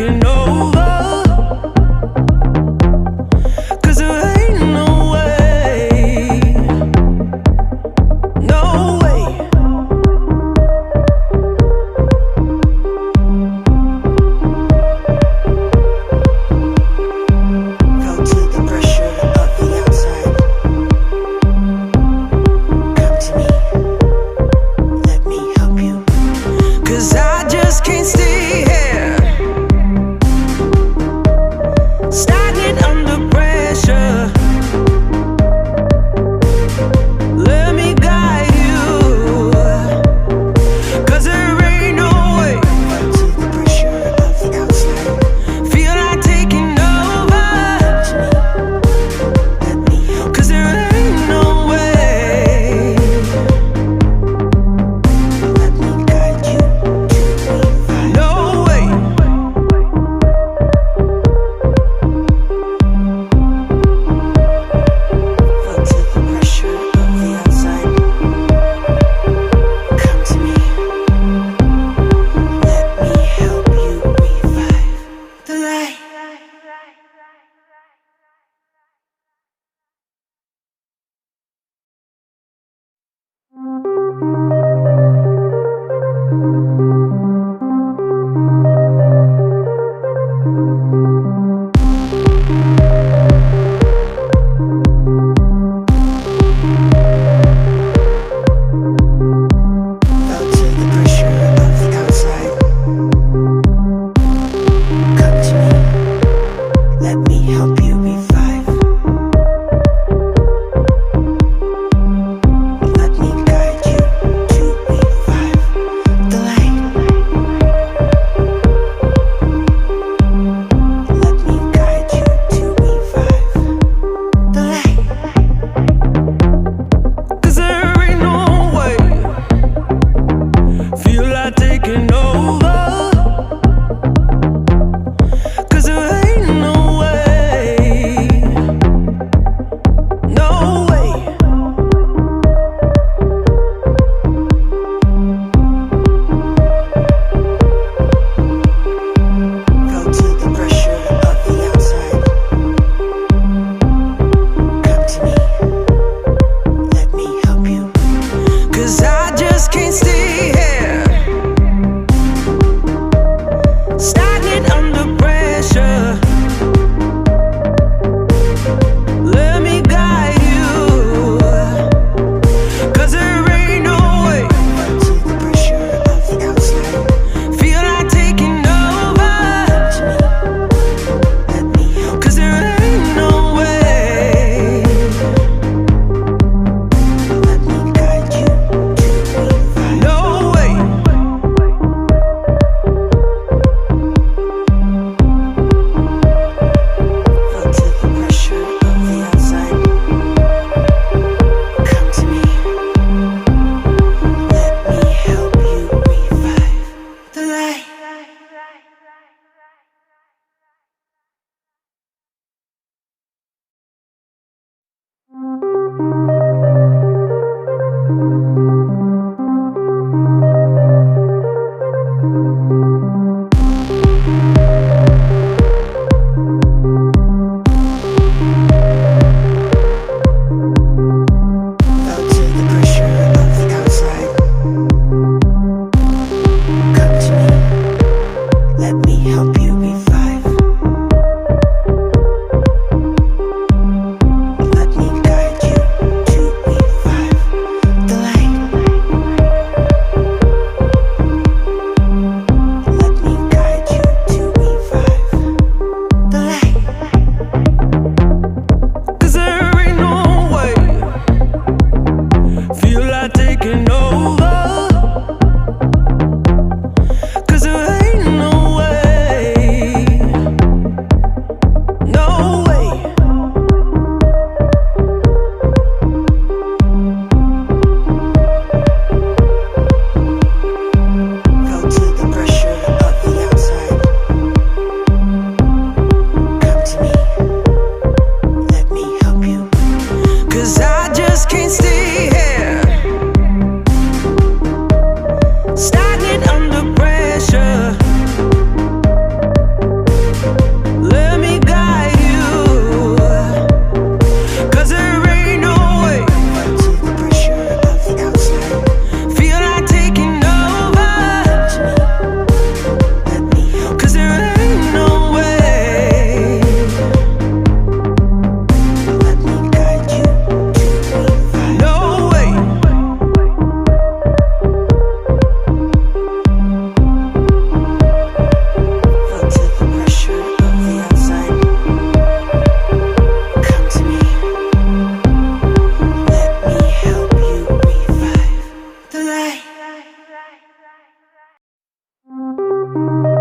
taking over. 'Cause there ain't no way, no way. Felt to the pressure of the outside. Come to me, let me help you. 'Cause I just can't stay here, stagnant under pressure. Let me guide you, 'cause there ain't no way. To the pressure of the outside, feel like taking over. Let me help, 'cause there ain't no way. Let me guide you to me find. No way. Felt to the pressure of the outside. Come to me, let me help you revive the light. Felt to the pressure of the outside. Come to me, let me help you revive. Let me guide you to revive the light. Let me guide you to revive the light. 'Cause there ain't no way, feel like taking over. 'Cause there ain't no way, no way. Felt to the pressure of the outside. Come to me, let me help you. 'Cause I just can't stay here, stagnant under pressure. Let me guide you, 'cause there ain't no way. To the pressure of the outside, feel like taking over. Let me help, 'cause there ain't no way. Let me guide you to revive. No way. Felt to the pressure of the outside. Come to me, let me help you revive the light. Felt to the pressure of the outside. Come to me, let me help you revive. Let me guide you to revive the light. Let me guide you to revive the light. 'Cause there ain't no way, feel like taking over. 'Cause there ain't no way, you.